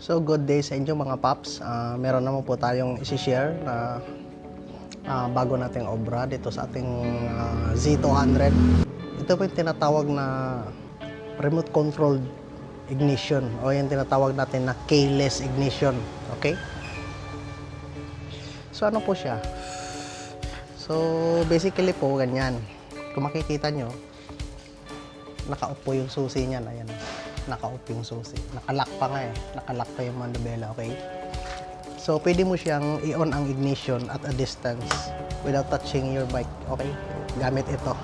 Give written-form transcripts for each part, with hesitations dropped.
So good day sa inyo mga paps. Meron naman po tayong isi-share na bago nating obra dito sa ating Z200. Ito po yung tinatawag na remote controlled ignition o yung tinatawag natin na keyless ignition. Okay? So ano po siya? So basically po ganyan. Kung makikita nyo, naka-off po yung susi niyan. Ayan. Naka-off yung susi. Naka-lock pa nga eh. Naka-lock pa yung manubela, okay? So, pwede mo siyang i-on ang ignition at a distance without touching your bike, okay? Gamit ito.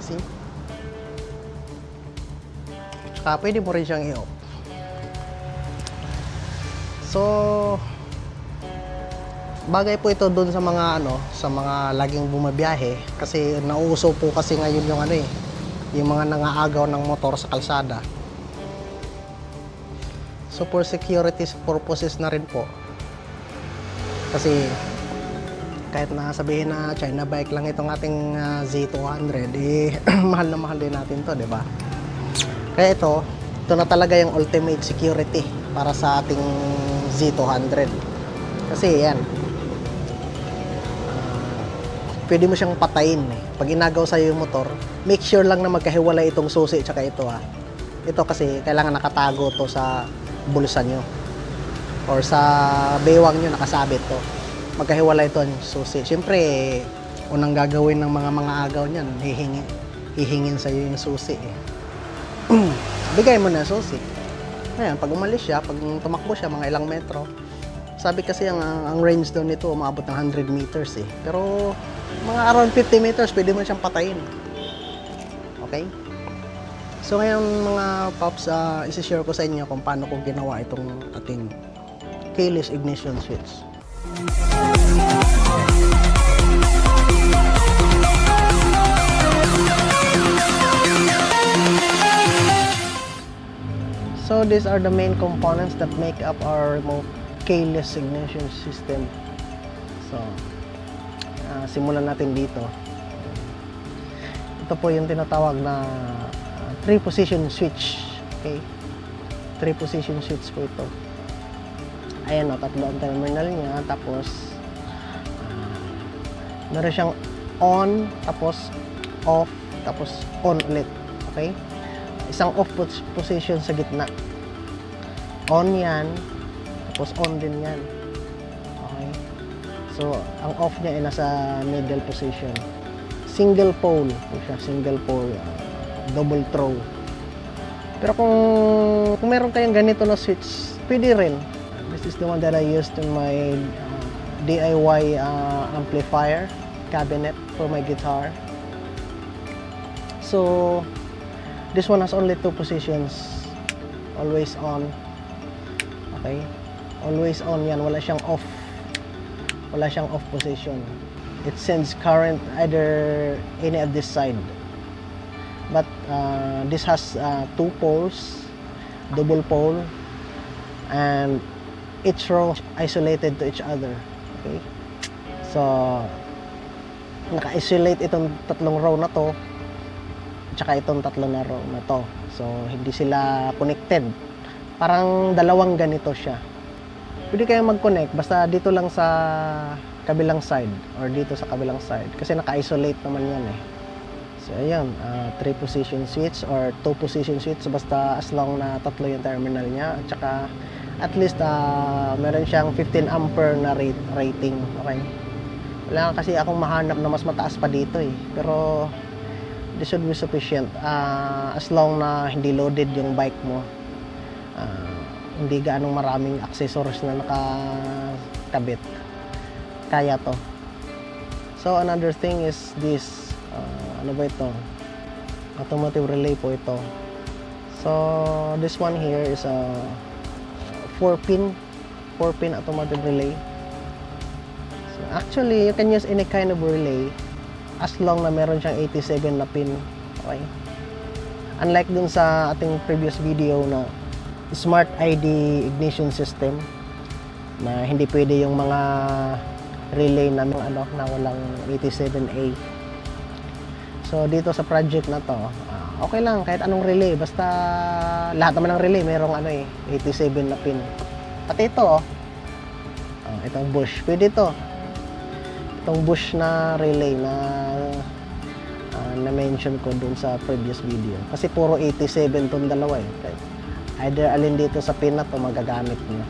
See? Tsaka, pwede mo rin siyang i-off. So, bagay po ito doon sa mga sa mga laging bumabiyahe kasi nauuso po kasi ngayon yung yung mga nangaagaw ng motor sa kalsada. So for security purposes na rin po. Kasi kahit na sabihin na China bike lang itong ating Z200, mahal na mahal din natin 'to, 'di ba? Kaya ito na talaga yung ultimate security para sa ating Z200. Kasi yan, pwede mo siyang patayin eh. Pag inagaw sa'yo yung motor, make sure lang na magkahiwalay itong susi tsaka ito ha. Ito kasi kailangan nakatago to sa bulsa nyo or sa bewang nyo nakasabit to. Magkahiwalay ito ang susi. Siyempre, unang gagawin ng mga agaw niyan, hihingin sa'yo yung susi eh. Bigay mo na susi. Ngayon, pag umalis siya, pag tumakbo siya mga ilang metro, sabi kasi ang range daw nito umabot ng 100 meters eh. Pero mga around 50 meters pwede mo siyang patayin. Okay? So ngayon mga pops, isi-share ko sa inyo kung paano ko ginawa itong ating keyless ignition switch. So these are the main components that make up our remote keyless ignition system. So, simulan natin dito. Ito po yung tinatawag na 3-position switch. Okay? 3-position switch po ito. Ayan o, tatlo ang terminal niya. Tapos, meron siyang on, tapos off, tapos on ulit. Okay? Isang off position sa gitna. On yan, tapos on din yan. Okay. So, ang off niya ay nasa middle position. Single pole po siya. Single pole. Double throw. Pero kung meron kayong ganito na switch, pwede rin. This is the one that I used in my DIY amplifier cabinet for my guitar. So, this one has only 2 positions. Always on. Okay. Always on yan, wala siyang off. Wala siyang off position. It sends current either any of this side. But this has 2 poles, double pole, and each row isolated to each other. Okay? So, naka-isolate itong tatlong row na to, tsaka itong tatlong na row na to. So, hindi sila connected. Parang dalawang ganito siya. Pwede kayong mag-connect basta dito lang sa kabilang side or dito sa kabilang side kasi naka-isolate naman yan eh. So ayan, 3-position switch or 2-position switch basta as long na tatlo yung terminal niya at saka at least meron siyang 15 ampere na rating. Okay? Wala kasi akong mahanap na mas mataas pa dito eh. Pero this should be sufficient as long na hindi loaded yung bike mo. Hindi gaanong maraming accessories na nakakabit. Kaya to. So another thing is this, ano ba ito? Automotive relay po ito. So this one here is a 4-pin automotive relay. So actually you can use any kind of relay as long na meron siyang 87 na pin. Okay? Unlike dun sa ating previous video na Smart ID ignition system na hindi pwede yung mga relay na na walang 87A. So dito sa project na to, Okay lang, kahit anong relay. Basta lahat naman ng relay, mayroong 87 na pin. Pati ito, itong bush. Pwede ito. Itong bush na relay na mention ko dun sa previous video. Kasi puro 87 tong dalawa eh. Okay. Either alin dito sa pin na to magagamit nyo.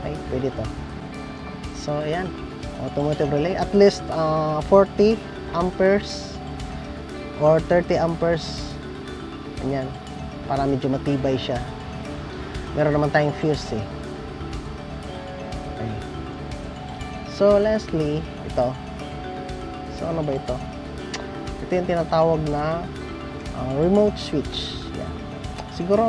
Okay, pwede to. So, ayan. Automotive relay. At least 40 amperes or 30 amperes. Ayan. Para medyo matibay siya. Meron naman tayong fuse eh. Okay. So, lastly, ito. So, ano ba ito? Ito yung tinatawag na remote switch. Yan. Siguro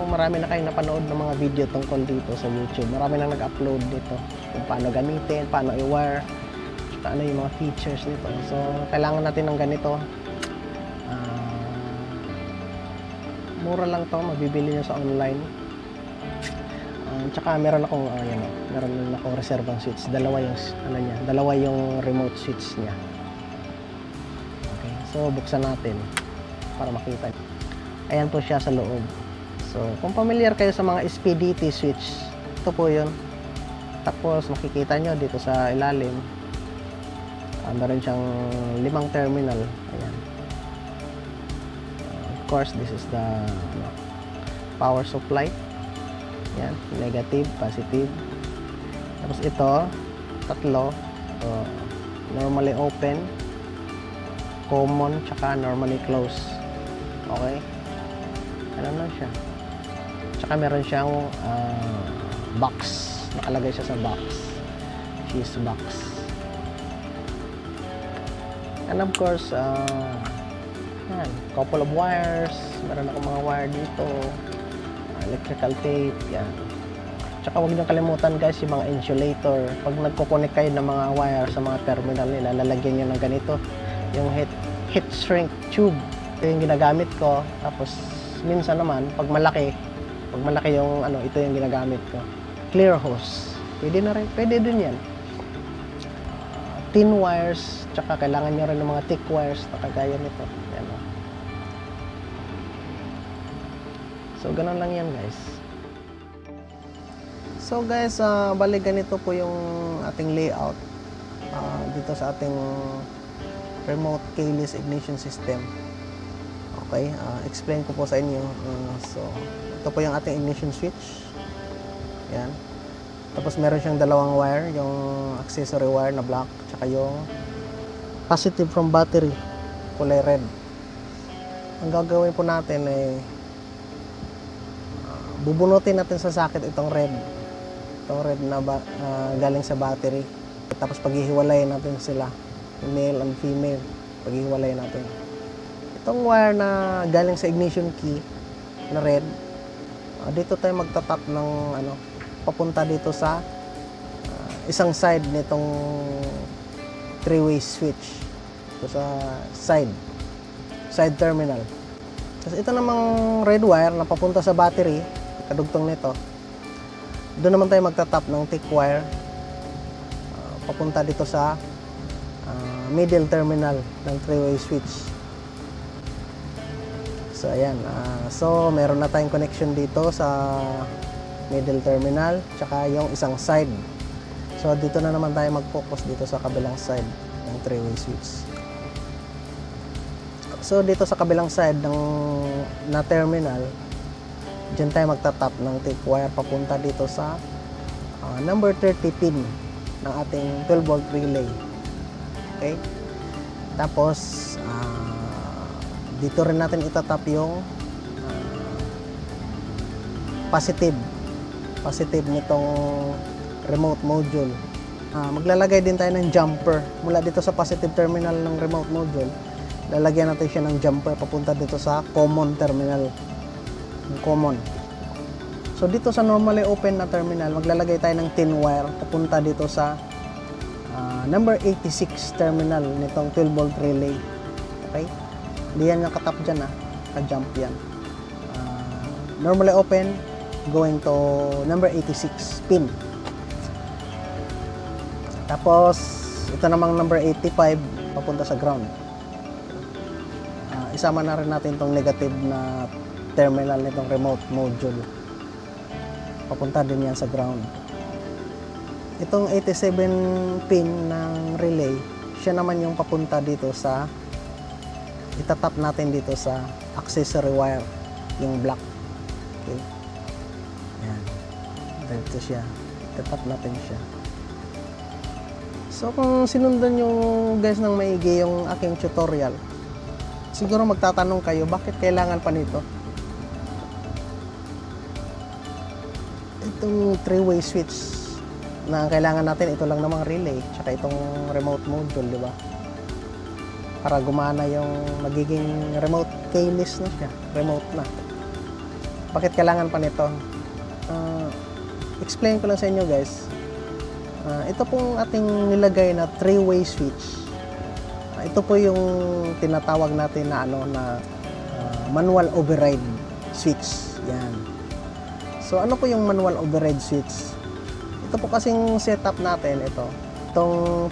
marami na kayong napanood ng mga video tungkol dito sa YouTube. Marami nang nag-upload dito kung paano gamitin, paano i-wire, tsaka ano yung mga features nito. So, kailangan natin ng ganito. Mura lang to, mabibili nyo sa online. Tsaka meron akong reservang switch. Dalawa yung remote switch niya. Okay, so buksan natin para makita. Ayan po siya sa loob. So, kung familiar kayo sa mga SPDT switch, ito po yun. Tapos makikita nyo dito sa ilalim, meron siyang 5 terminal. Ayan. Of course, this is the power supply. Yan, negative, positive. Tapos ito, tatlo. So, normally open, common, tsaka normally close. Okay? Ano na siya? Tsaka meron siyang box. Nakalagay siya sa box. Cheese box. And of course, yan, couple of wires. Meron akong mga wire dito. Electrical tape, yan. Tsaka huwag niyong kalimutan guys yung mga insulator. Pag nagko-connect kayo ng mga wire sa mga terminal nila, lalagyan niyo ng ganito, yung heat shrink tube. Ito yung ginagamit ko. Tapos minsan naman, pag malaki yung ito yung ginagamit ko. Clear hose. Pwede na rin, pwede din yan. Thin wires, tsaka kailangan niyo rin ng mga thick wires na kagaya nito. Yan. So, ganun lang yan guys. So guys, bali ganito po yung ating layout dito sa ating remote keyless ignition system. Okay, explain ko po sa inyo. So, ito po yung ating ignition switch. Yan. Tapos meron siyang dalawang wire, yung accessory wire na black, tsaka yung positive from battery, kulay red. Ang gagawin po natin ay bubunutin natin sa socket itong red na galing sa battery. Tapos paghihiwalayin natin sila, male and female, paghihiwalayin natin. Itong wire na galing sa ignition key na red, dito tayo magtatap ng papunta dito sa isang side nitong three-way switch. Ito sa side terminal. Tapos ito namang red wire na papunta sa battery, kadugtong nito, doon naman tayo magtatap ng thick wire papunta dito sa middle terminal ng three-way switch. So ayan, so meron na tayong connection dito sa middle terminal tsaka yung isang side. So dito na naman tayo mag-focus dito sa kabilang side ng three-way switch. So dito sa kabilang side na terminal, diyan tayo magtatap ng thick wire papunta dito sa number 30 pin ng ating 12 volt relay. Okay? Tapos dito rin natin itatap yung positive nitong remote module. Maglalagay din tayo ng jumper mula dito sa positive terminal ng remote module. Lalagyan natin siya ng jumper papunta dito sa common terminal. Common. So dito sa normally open na terminal, maglalagay tayo ng thin wire papunta dito sa number 86 terminal nitong 12 volt relay. Okay? Hindi yan nakatap dyan ka-jump yan. Normally open, going to number 86 pin. Tapos ito namang number 85 papunta sa ground. isama na rin natin itong negative na terminal nitong remote module. Papunta din yan sa ground. Itong 87 pin ng relay, siya naman yung papunta dito sa, itatap natin dito sa accessory wire, yung black. Okay. Yan. Dito siya. Itatap natin siya. So kung sinundan nyo guys ng maigi yung aking tutorial, siguro magtatanong kayo, bakit kailangan pa nito? Itong 3-way switch na ang kailangan natin, ito lang namang relay, tsaka itong remote module, di ba? Para gumana yung magiging remote keyless na siya, remote na. Bakit kailangan pa nito? Explain ko lang sa inyo guys. Ito pong ating nilagay na 3-way switch. Ito po yung tinatawag natin na manual override switch. Yan. So ano po yung manual override switch? Ito po kasing setup natin, itong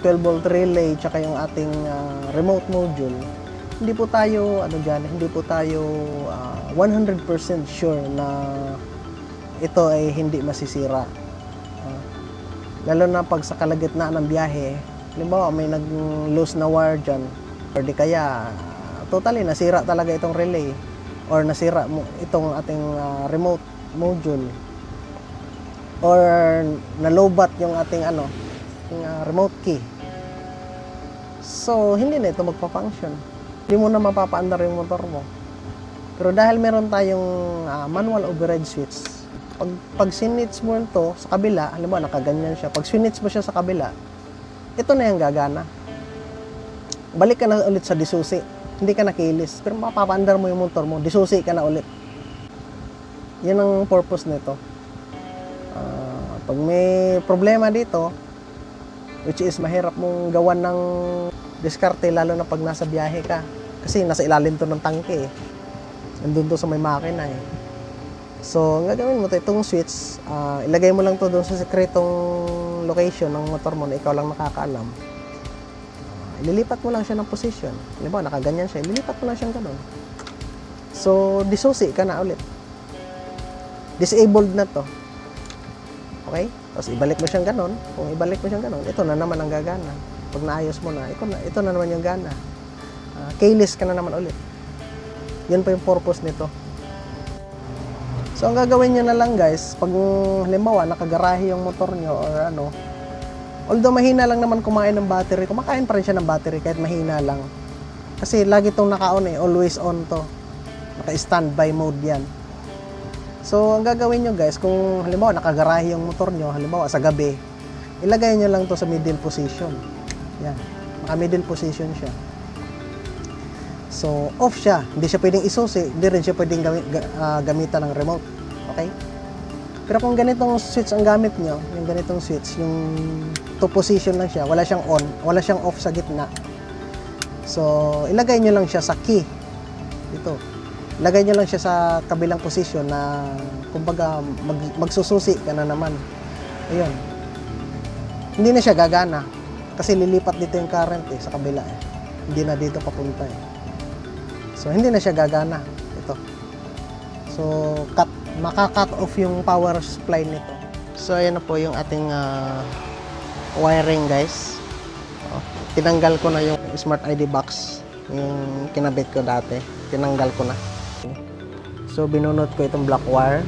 12 volt relay tsaka yung ating remote module. Hindi po tayo 100% sure na ito ay hindi masisira. Lalo na pag sa kalagitnaan ng biyahe, halimbawa may nag-loose na wire dyan, or di kaya totally nasira talaga itong relay, or nasira itong ating remote module, or nalobat yung ating yung remote key. So hindi na ito magpa-function. Hindi mo na mapapaandar yung motor mo. Pero dahil meron tayong manual override switch, pag sinits mo ito sa kabila, halimbawa nakaganyan siya, pag sinits mo siya sa kabila, ito na yung gagana. Balik ka na ulit sa disusi, hindi ka nakilis, pero mapapaandar mo yung motor mo, disusi ka na ulit. Yan ang purpose nito. Pag may problema dito, which is mahirap mong gawan ng diskarte, lalo na pag nasa biyahe ka, kasi nasa ilalim to ng tangke eh. Nandun to sa may makina eh. So, ang gagawin mo itong switch, ilagay mo lang to doon sa sekretong location ng motor mo na ikaw lang nakakaalam. Ililipat mo lang siya ng position. Halimbawa, nakaganyan siya, ililipat mo lang siyang ganun. So, disusi ka na ulit. Disabled na to. Okay? Tapos ibalik mo siyang ganun. Kung ibalik mo siyang ganun, ito na naman ang gagana. Pag naayos mo na, ito na naman yung gana. Keyless ka na naman ulit. Yan pa yung purpose nito. So, ang gagawin nyo na lang guys, pag halimbawa nakagarahe yung motor nyo or although mahina lang naman kumain ng battery, kumakain pa rin siya ng battery kahit mahina lang. Kasi lagi itong naka-on always on to. Naka-standby mode yan. So, ang gagawin nyo guys, kung halimbawa nakagarahe yung motor nyo, halimbawa sa gabi, ilagay nyo lang to sa middle position. Yan, naka-middle position siya. So, off siya. Hindi siya pwedeng isusi. Hindi rin siya pwedeng gamitan ng remote. Okay? Pero kung ganitong switch ang gamit nyo, yung ganitong switch, yung to position lang siya, wala siyang on, wala siyang off sa gitna. So, ilagay nyo lang siya sa key. Dito. Ilagay nyo lang siya sa kabilang position na, kumbaga, magsususi ka na naman. Ayun. Hindi na siya gagana. Kasi lilipat dito yung current sa kabila Hindi na dito papunta So, hindi na siya gagana. Ito. So, maka-cut off yung power supply nito. So, ayan na po yung ating wiring, guys. Tinanggal ko na yung Smart ID box. Yung kinabit ko dati. Tinanggal ko na. So, binunot ko itong black wire.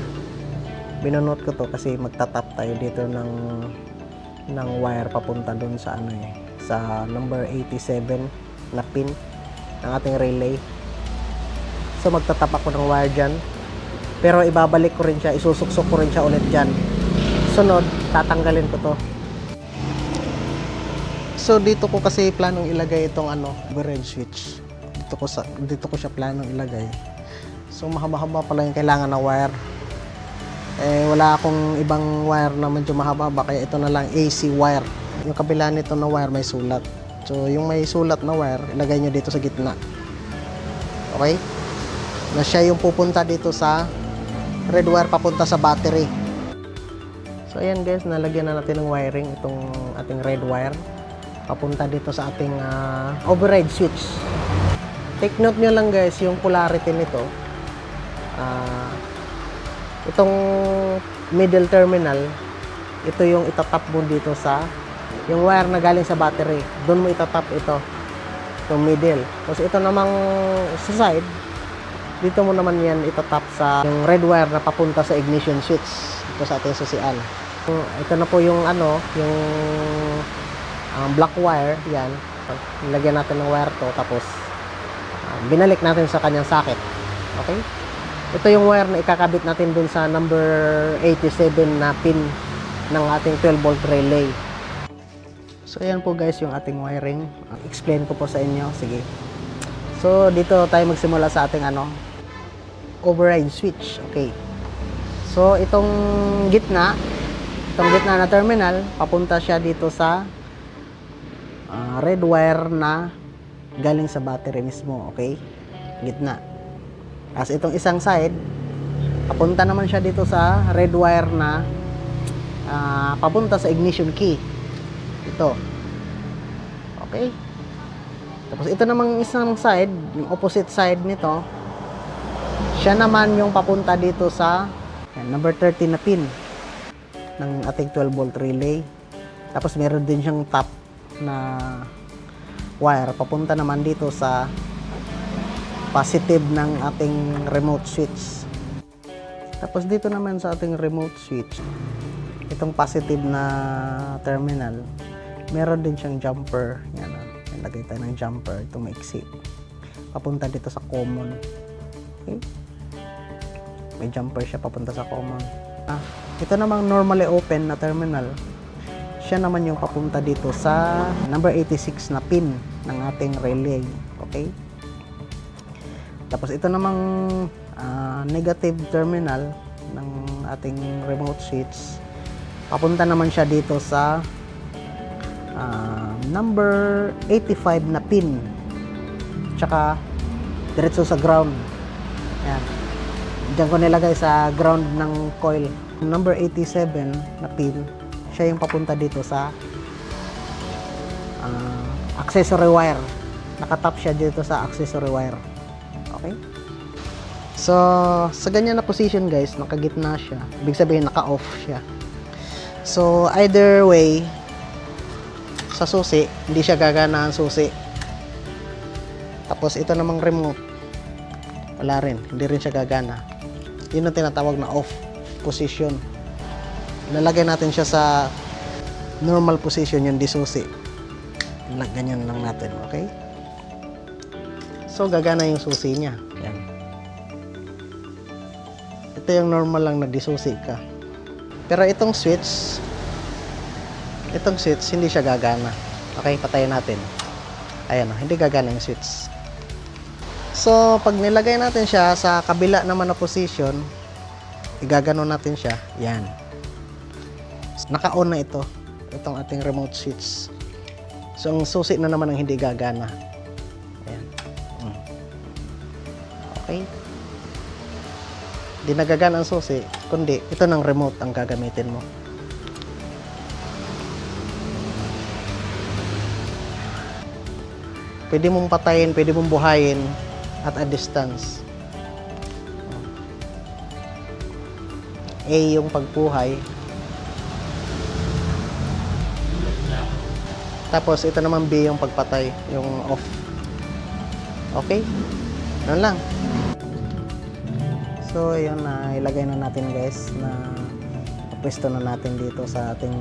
Binunot ko to kasi magtatap tayo dito ng wire papunta dun sa sa number 87 na pin ng ating relay. So magtatap ako ng wire dyan, pero ibabalik ko rin siya, isusuksok ko rin siya ulit dyan. Sunod, tatanggalin ko to. So dito ko kasi planong ilagay itong override switch. Dito ko siya planong ilagay. So mahaba-haba pala yung kailangan na wire. Wala akong ibang wire na medyo mahaba, kaya ito na lang AC wire. Yung kabila nito na wire may sulat. So yung may sulat na wire, ilagay nyo dito sa gitna. Okay? Na siya yung pupunta dito sa red wire papunta sa battery. So ayan guys, nalagyan na natin ng wiring itong ating red wire papunta dito sa ating override switch. Take note nyo lang guys, yung polarity nito. Itong middle terminal, ito yung itatap mo dito sa yung wire na galing sa battery. Doon mo itatap ito, yung middle. Tapos ito namang sa side, dito mo naman yan itatap sa yung red wire na papunta sa ignition switch. Ito sa ating susian. Ito na po yung yung black wire, yan. Nilagyan natin ng wire to, tapos binalik natin sa kanyang socket. Okay? Ito yung wire na ikakabit natin dun sa number 87 na pin ng ating 12 volt relay. So ayan po guys yung ating wiring. Explain ko po sa inyo. Sige. So dito tayo magsimula sa ating override switch. Okay. So itong gitna na terminal, papunta siya dito sa red wire na galing sa battery mismo. Okay? Gitna. As itong isang side, papunta naman siya dito sa red wire na papunta sa ignition key. Ito. Okay? Tapos ito namang isang side, yung opposite side nito, siya naman yung papunta dito sa number 30 na pin ng ating 12 volt relay. Tapos meron din siyang top na wire papunta naman dito sa positive ng ating remote switch. Tapos dito naman sa ating remote switch, itong positive na terminal, meron din siyang jumper. Yan, nilagay tayo ng jumper. Ito maiksi. Papunta dito sa common. Okay? May jumper siya papunta sa common. Ito namang normally open na terminal. Siya naman yung papunta dito sa number 86 na pin ng ating relay. Okay? Tapos ito namang negative terminal ng ating remote switch. Papunta naman siya dito sa number 85 na pin. Tsaka diretso sa ground. Yan. Diyan ko nilagay sa ground ng coil. Number 87 na pin, siya yung papunta dito sa accessory wire. Nakatap siya dito sa accessory wire. Okay? So, sa ganyan na position guys, nakagitna siya. Ibig sabihin, naka-off siya. So, either way, sa susi, hindi siya gagana ang susi. Tapos, ito namang remote. Wala rin. Hindi rin siya gagana. Yun ang tinatawag na off position. Lalagay natin siya sa normal position, yung di susi. Ganyan lang natin. Okay? So, gagana yung susi niya. Yan. Ito yung normal lang na disusi ka. Pero itong switch, hindi siya gagana. Okay, patayin natin. Ayan, hindi gagana yung switch. So, pag nilagay natin siya sa kabila naman na position, igagano natin siya. Yan. Naka-on na ito. Itong ating remote switch. So, ang susi na naman ang hindi gagana. Ayan. Okay. Hindi nagagana ang susi, kundi ito ng remote ang gagamitin mo. Pwede mong patayin, pwede mong buhayin at a distance. A yung pagbuhay. Tapos ito naman B yung pagpatay, yung off. Okay? Ganun lang. So, ayun na ilagay na natin guys na pwesto na natin dito sa ating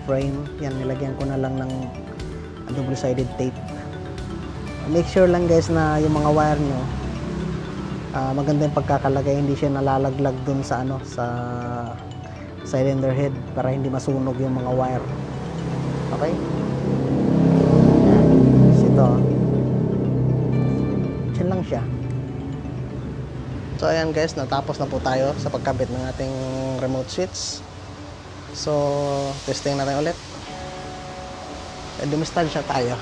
frame. Yan, nilagyan ko na lang ng double-sided tape. Make sure lang guys na yung mga wire nyo maganda yung pagkakalagay, hindi siya nalalaglag dun sa sa cylinder head para hindi masunog yung mga wire. Okay? Yan. Ito. Diyan lang siya. So ayan guys, natapos na po tayo sa pagkabit ng ating remote switch. So, testing natin ulit. Dumistansya tayo.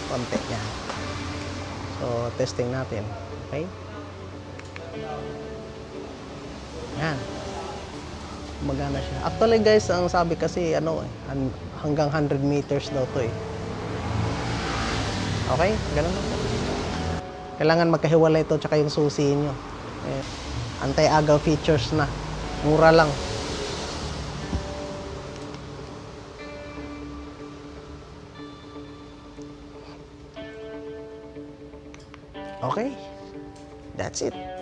Konti yan. So, testing natin. Okay? Yan. Magana siya. Actually guys, ang sabi kasi hanggang 100 meters daw to eh. Okay? Ganun lang. Kailangan magkahiwalay ito tsaka yung susi nyo. Anti-agaw features na. Mura lang. Okay. That's it.